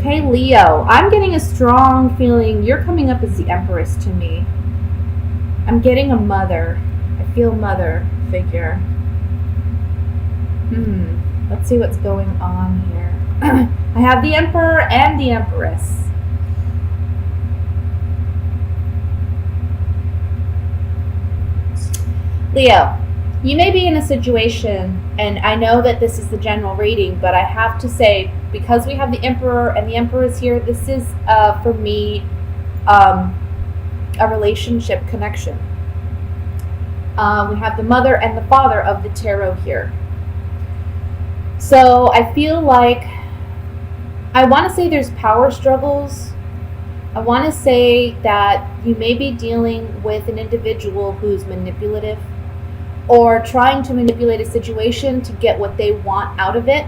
Okay, Leo, I'm getting a strong feeling you're coming up as the Empress to me. I'm getting a mother. I feel mother figure. Let's see what's going on here. I have the Emperor and the Empress. Leo, you may be in a situation, and I know that this is the general reading, but I have to say, because we have the Emperor and the Empress here, this is, for me, a relationship connection. We have the mother and the father of the tarot here. So I feel like, I want to say there's power struggles. I want to say that you may be dealing with an individual who's manipulative or trying to manipulate a situation to get what they want out of it.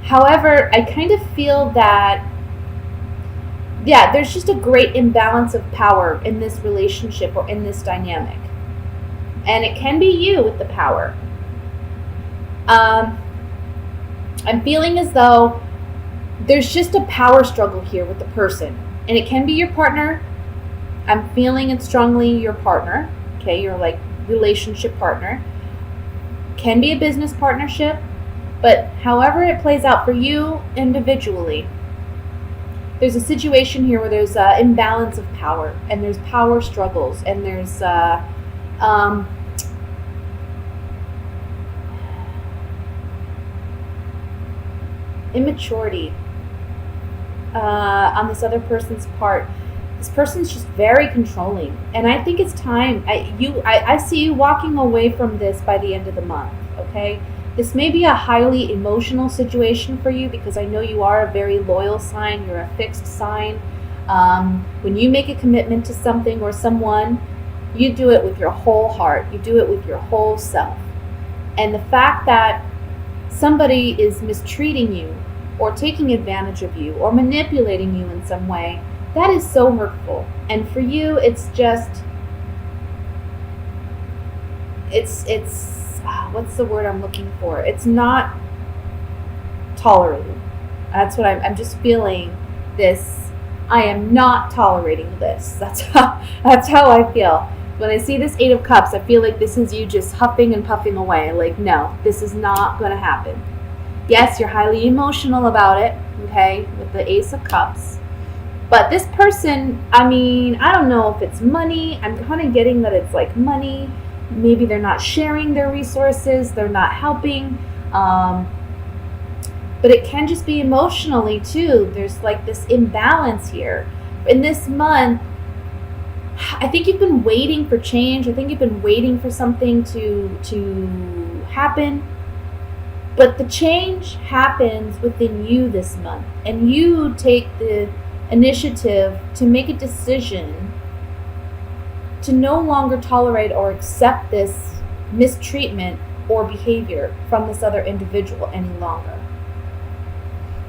However, I kind of feel that, there's just a great imbalance of power in this relationship or in this dynamic. And it can be you with the power. I'm feeling as though there's just a power struggle here with the person. And it can be your partner. I'm feeling it strongly your partner. Okay, your relationship partner. Can be a business partnership. But however it plays out for you individually, there's a situation here where there's an imbalance of power. And there's power struggles. And there's immaturity on this other person's part. This person's just very controlling, and I think it's time. I see you walking away from this by the end of the month. Okay, this may be a highly emotional situation for you because I know you are a very loyal sign. You're a fixed sign. When you make a commitment to something or someone, you do it with your whole heart. You do it with your whole self. And the fact that somebody is mistreating you or taking advantage of you or manipulating you in some way, that is so hurtful. And for you, it's just, it's what's the word I'm looking for? It's not tolerated. That's what I'm just feeling this. I am not tolerating this. That's how I feel. When I see this Eight of Cups, I feel like this is you just huffing and puffing away. Like, no, this is not going to happen. Yes, you're highly emotional about it, okay, with the Ace of Cups. But this person, I mean, I don't know if it's money. I'm kind of getting that it's like money. Maybe they're not sharing their resources. They're not helping. But it can just be emotionally, too. There's like this imbalance here. In this month, I think you've been waiting for change. I think you've been waiting for something to happen. But the change happens within you this month. And you take the initiative to make a decision to no longer tolerate or accept this mistreatment or behavior from this other individual any longer.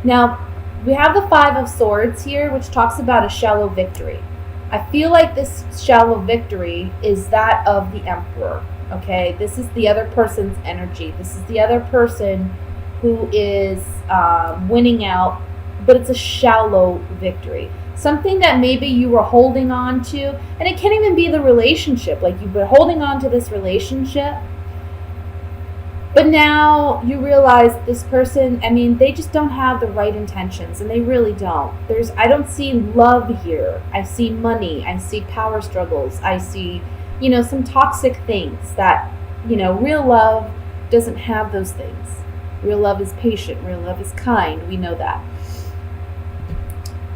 Now, we have the Five of Swords here, which talks about a shallow victory. I feel like this shallow victory is that of the Emperor. Okay, this is the other person's energy. This is the other person who is winning out, but it's a shallow victory. Something that maybe you were holding on to, and it can't even be the relationship. Like, you've been holding on to this relationship, but now you realize this person, I mean, they just don't have the right intentions, and they really don't. I don't see love here. I see money. I see power struggles. I see, some toxic things that, real love doesn't have those things. Real love is patient. Real love is kind. We know that.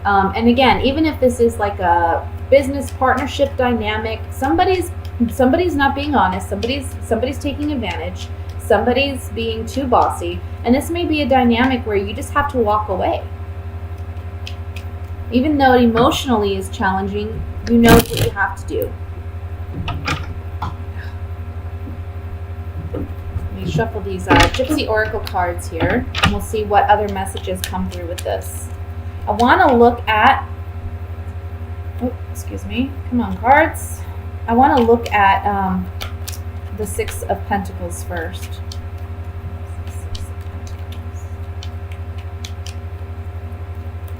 And again, even if this is like a business partnership dynamic, somebody's not being honest. Somebody's taking advantage. Somebody's being too bossy. And this may be a dynamic where you just have to walk away. Even though it emotionally is challenging, you know what you have to do. Let me shuffle these Gypsy Oracle cards here, and we'll see what other messages come through with this. I want to look at, come on, cards. I want to look at the Six of Pentacles first.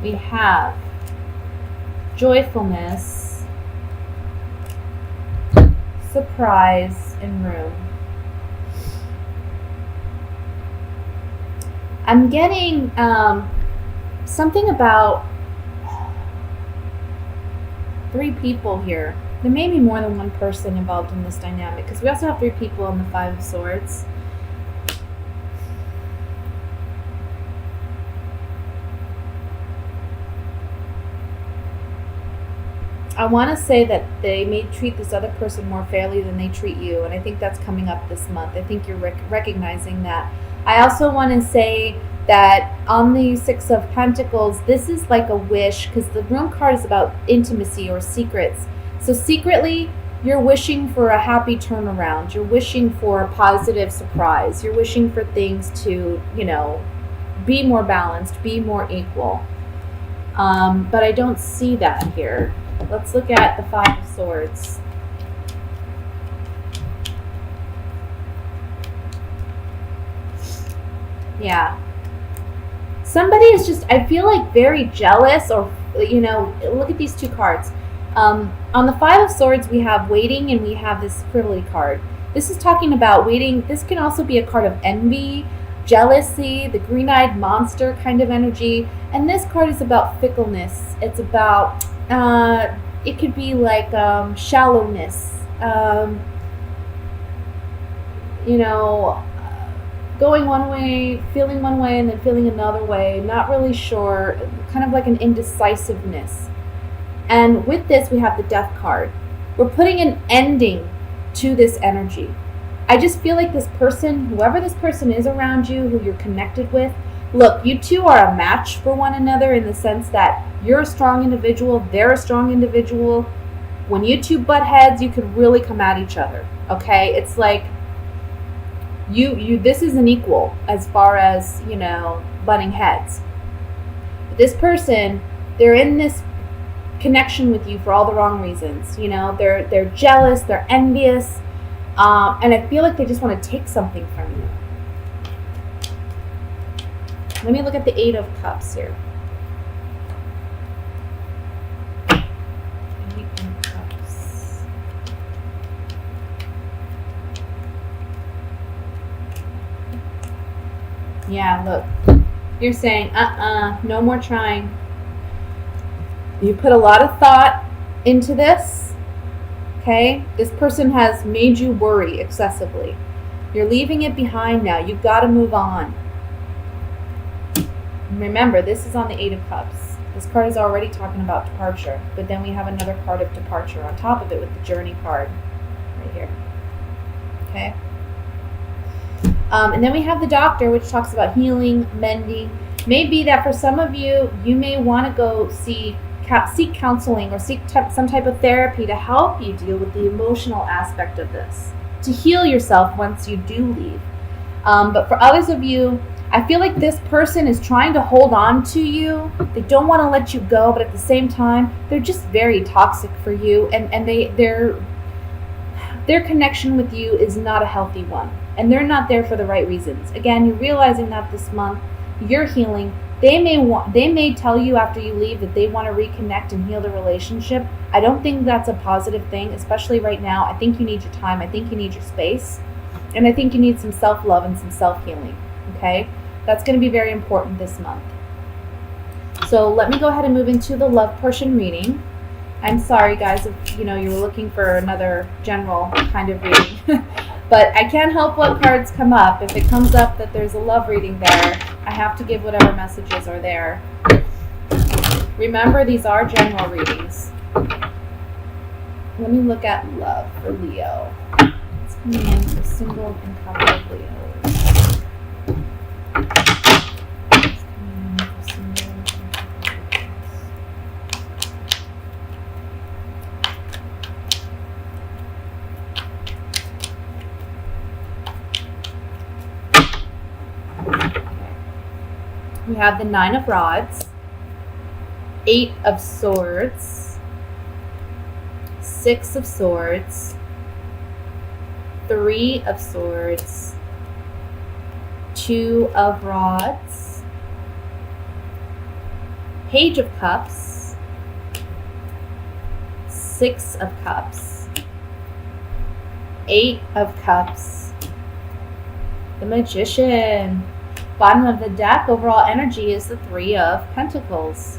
we have joyfulness, surprise, and room. I'm getting something about 3 people here. There may be more than one person involved in this dynamic because we also have 3 people on the 5 of Swords. I want to say that they may treat this other person more fairly than they treat you, and I think that's coming up this month. I think you're recognizing that. I also want to say that on the 6 of Pentacles, this is like a wish, because the Room card is about intimacy or secrets. So secretly, you're wishing for a happy turnaround. You're wishing for a positive surprise. You're wishing for things to, be more balanced, be more equal. But I don't see that here. Let's look at the 5 of Swords. Yeah. Somebody is just, I feel like, very jealous, or, look at these 2 cards. On the 5 of Swords, we have waiting and we have this frivolity card. This is talking about waiting. This can also be a card of envy, jealousy, the green-eyed monster kind of energy. And this card is about fickleness. It's about, it could be like shallowness, going one way, feeling one way, and then feeling another way, not really sure, kind of like an indecisiveness. And with this, we have the Death card. We're putting an ending to this energy. I just feel like this person, whoever this person is around you, who you're connected with, look, you two are a match for one another in the sense that you're a strong individual, they're a strong individual. When you two butt heads, you could really come at each other, okay? It's like, this is an equal as far as, butting heads. But this person, they're in this connection with you for all the wrong reasons. They're jealous, they're envious, and I feel like they just want to take something from you. Let me look at the 8 of Cups here. 8 of Cups. Yeah, look. You're saying, no more trying. You put a lot of thought into this, okay? This person has made you worry excessively. You're leaving it behind now. You've got to move on. Remember, this is on the 8 of Cups. This card is already talking about departure, but then we have another card of departure on top of it with the Journey card right here. Okay? And then we have the Doctor, which talks about healing, mending. Maybe that for some of you, you may want to go seek counseling or seek some type of therapy to help you deal with the emotional aspect of this, to heal yourself once you do leave. But for others of you, I feel like this person is trying to hold on to you. They don't want to let you go, but at the same time, they're just very toxic for you, and their connection with you is not a healthy one, and they're not there for the right reasons. Again, you're realizing that this month, you're healing. They may tell you after you leave that they want to reconnect and heal the relationship. I don't think that's a positive thing, especially right now. I think you need your time. I think you need your space. And I think you need some self-love and some self-healing, okay? That's going to be very important this month. So let me go ahead and move into the love portion reading. I'm sorry, guys, if you were looking for another general kind of reading. But I can't help what cards come up. If it comes up that there's a love reading there, I have to give whatever messages are there. Remember, these are general readings. Let me look at love for Leo. It's coming in for single and couple of Leos. It's coming in for single and couple of Leos. We have the 9 of Rods, 8 of Swords, 6 of Swords, 3 of Swords, 2 of Rods, Page of Cups, Six of Cups, Eight of Cups, the Magician. Bottom of the deck, overall energy is the Three of Pentacles.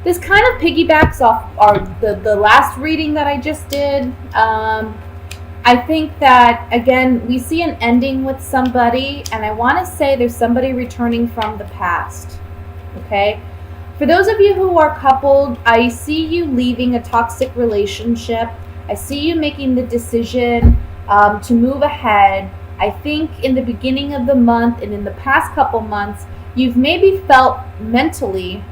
This kind of piggybacks off the last reading that I just did. I think that, again, we see an ending with somebody, and I want to say there's somebody returning from the past, okay? For those of you who are coupled, I see you leaving a toxic relationship. I see you making the decision to move ahead. I think in the beginning of the month and in the past couple months, you've maybe felt mentally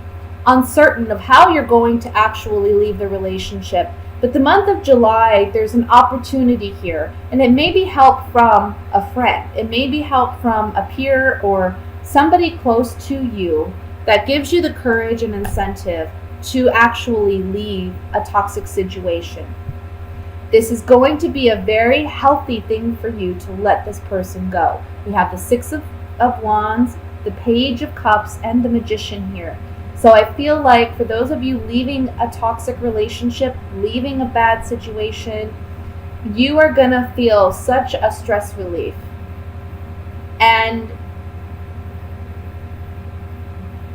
uncertain of how you're going to actually leave the relationship. But the month of July, there's an opportunity here, and it may be help from a friend. It may be help from a peer or somebody close to you that gives you the courage and incentive to actually leave a toxic situation. This is going to be a very healthy thing for you to let this person go. We have the Six of Wands, the Page of Cups, and the Magician here. So I feel like for those of you leaving a toxic relationship, leaving a bad situation, you are going to feel such a stress relief. And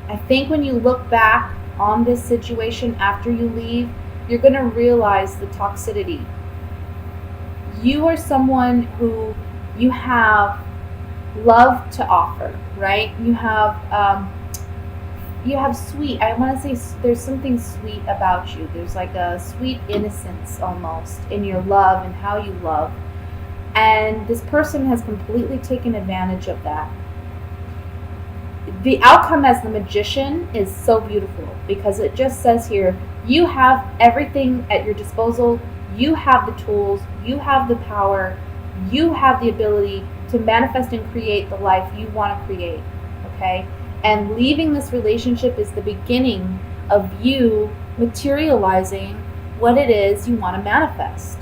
I think when you look back on this situation after you leave, you're going to realize the toxicity. You are someone who you have love to offer, right? You have sweet, I want to say there's something sweet about you. There's like a sweet innocence almost in your love and how you love. And this person has completely taken advantage of that. The outcome as the Magician is so beautiful because it just says here, you have everything at your disposal. You have the tools. You have the power. You have the ability to manifest and create the life you want to create, okay? And leaving this relationship is the beginning of you materializing what it is you want to manifest.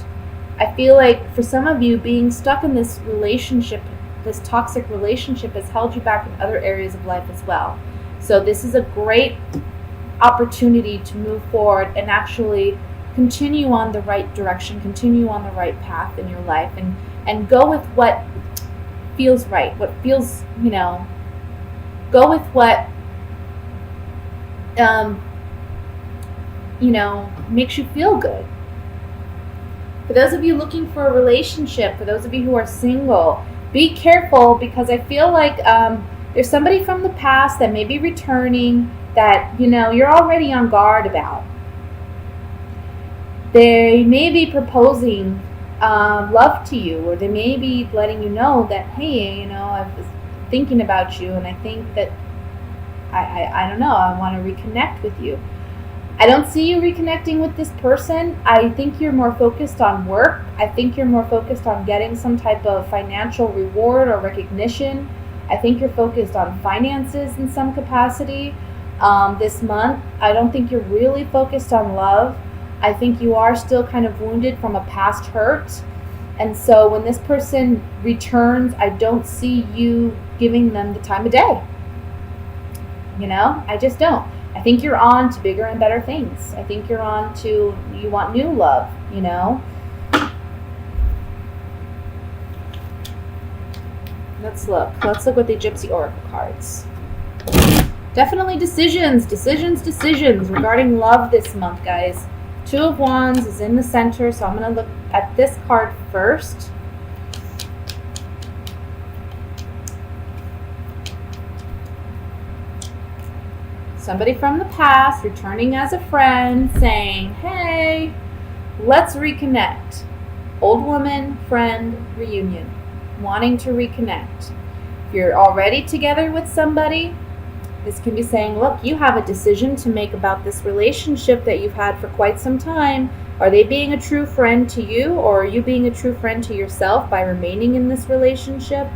I feel like for some of you, being stuck in this relationship, this toxic relationship, has held you back in other areas of life as well. So this is a great opportunity to move forward and actually continue on the right direction, continue on the right path in your life, and go with what feels right, what feels, go with what, makes you feel good. For those of you looking for a relationship, for those of you who are single, be careful because I feel like there's somebody from the past that may be returning that, you're already on guard about. They may be proposing love to you, or they may be letting you know that, hey, I was thinking about you, and I think that I don't know, I want to reconnect with you. I don't see you reconnecting with this person. I think you're more focused on work. I think you're more focused on getting some type of financial reward or recognition. I think you're focused on finances in some capacity this month. I don't think you're really focused on love. I think you are still kind of wounded from a past hurt. And so when this person returns, I don't see you giving them the time of day. I just don't. I think you're on to bigger and better things. I think you're on to, you want new love, Let's look with the Gypsy Oracle cards. Definitely decisions regarding love this month, guys. Two of Wands is in the center, so I'm going to look at this card first. Somebody from the past returning as a friend saying, hey, let's reconnect. Old woman, friend, reunion. Wanting to reconnect. If you're already together with somebody, this can be saying, look, you have a decision to make about this relationship that you've had for quite some time. Are they being a true friend to you, or are you being a true friend to yourself by remaining in this relationship?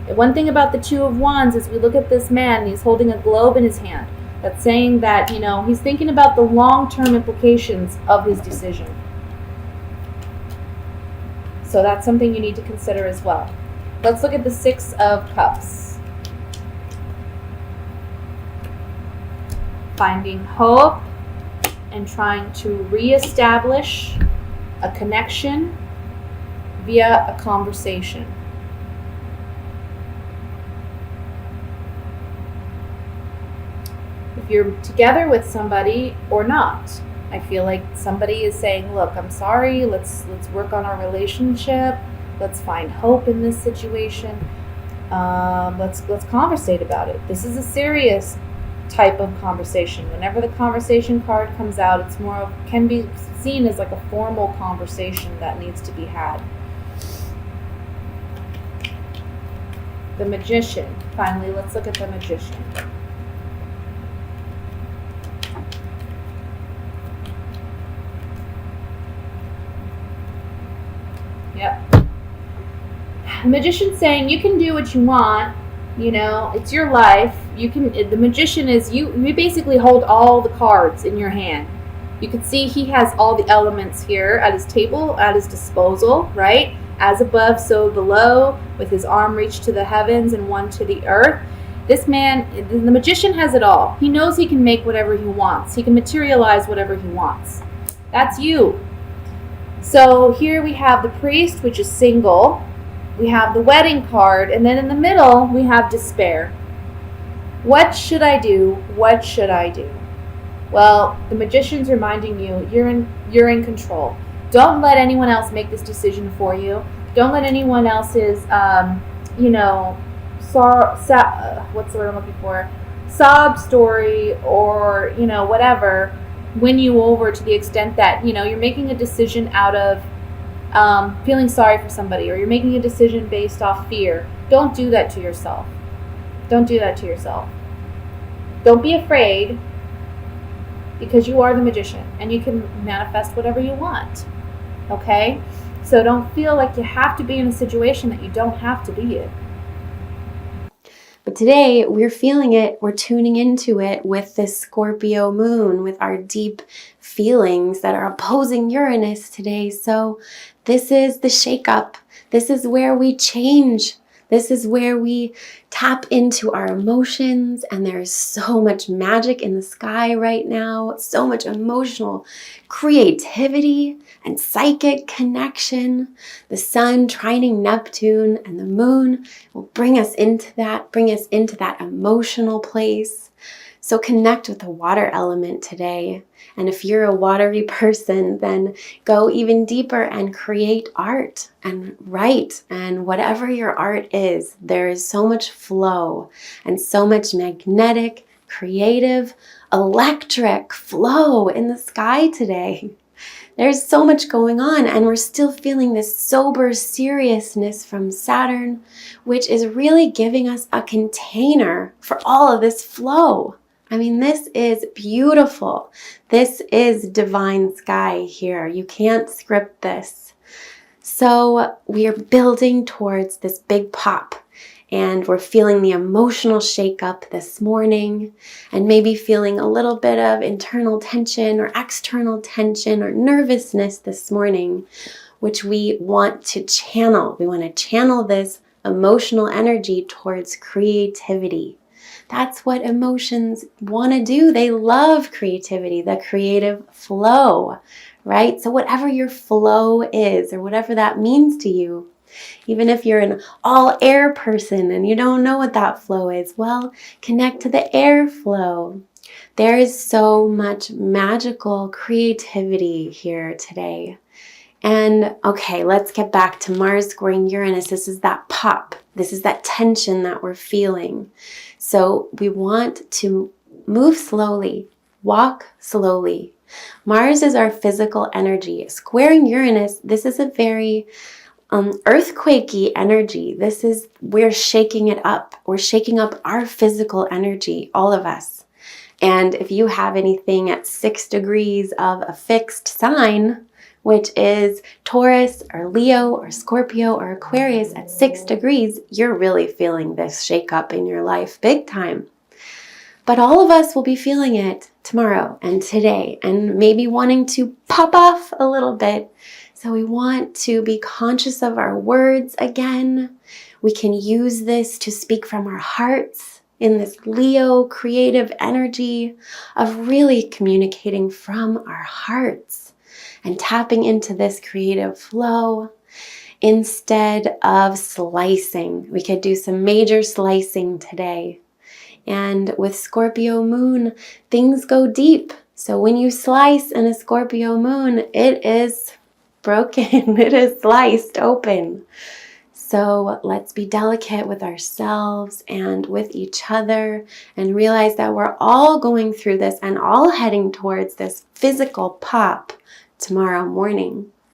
One thing about the Two of Wands is we look at this man, he's holding a globe in his hand. That's saying that, he's thinking about the long-term implications of his decision. So that's something you need to consider as well. Let's look at the Six of Cups. finding hope and trying to reestablish a connection via a conversation. If you're together with somebody or not, I feel like somebody is saying, look, I'm sorry, let's work on our relationship, let's find hope in this situation, let's conversate about it. This is a serious type of conversation. Whenever the conversation card comes out, it's more of, can be seen as like a formal conversation that needs to be had. The Magician. Finally, let's look at the Magician. Yep. The Magician's saying you can do what you want. You know, it's your life. You can. The Magician is you basically hold all the cards in your hand. You can see he has all the elements here at his table, at his disposal, right? As above, so below, with his arm reached to the heavens and one to the earth. This man, the Magician, has it all. He knows he can make whatever he wants. He can materialize whatever he wants. That's you. So here we have the Priest, which is single. We have the Wedding card, and then in the middle we have Despair. What should I do? What should I do? Well, the Magician's reminding you, you're in control. Don't let anyone else make this decision for you. Don't let anyone else's, what's the word I'm looking for? Sob story or, whatever, win you over to the extent that, you're making a decision out of feeling sorry for somebody, or you're making a decision based off fear. Don't do that to yourself. Don't do that to yourself. Don't be afraid, because you are the Magician and you can manifest whatever you want. Okay? So don't feel like you have to be in a situation that you don't have to be in. But today we're feeling it, we're tuning into it with this Scorpio moon, with our deep feelings that are opposing Uranus today. So this is the shakeup. This is where we change. This is where we tap into our emotions, and there's so much magic in the sky right now, so much emotional creativity and psychic connection. The sun trining Neptune and the moon will bring us into that emotional place. So connect with the water element today. And if you're a watery person, then go even deeper and create art and write. And whatever your art is, there is so much flow and so much magnetic, creative, electric flow in the sky today. There's so much going on, and we're still feeling this sober seriousness from Saturn, which is really giving us a container for all of this flow. I mean, this is beautiful. This is divine sky here. You can't script this. So we are building towards this big pop, and we're feeling the emotional shakeup this morning, and maybe feeling a little bit of internal tension or external tension or nervousness this morning, which we want to channel. We want to channel this emotional energy towards creativity. That's what emotions want to do. They love creativity, the creative flow, right? So whatever your flow is, or whatever that means to you, even if you're an all air person and you don't know what that flow is, well, connect to the air flow. There is so much magical creativity here today. And okay, let's get back to Mars squaring Uranus. This is that pop. This is that tension that we're feeling. So we want to move slowly, walk slowly. Mars is our physical energy. Squaring Uranus, this is a very earthquakey energy. We're shaking it up. We're shaking up our physical energy, all of us. And if you have anything at 6 degrees of a fixed sign, which is Taurus or Leo or Scorpio or Aquarius at 6 degrees, you're really feeling this shakeup in your life big time. But all of us will be feeling it tomorrow and today, and maybe wanting to pop off a little bit. So we want to be conscious of our words again. We can use this to speak from our hearts. in this Leo creative energy of really communicating from our hearts and tapping into this creative flow instead of slicing. We could do some major slicing today. And with Scorpio moon, things go deep. So when you slice in a Scorpio moon, it is broken. It is sliced open. So let's be delicate with ourselves and with each other and realize that we're all going through this and all heading towards this physical pop tomorrow morning.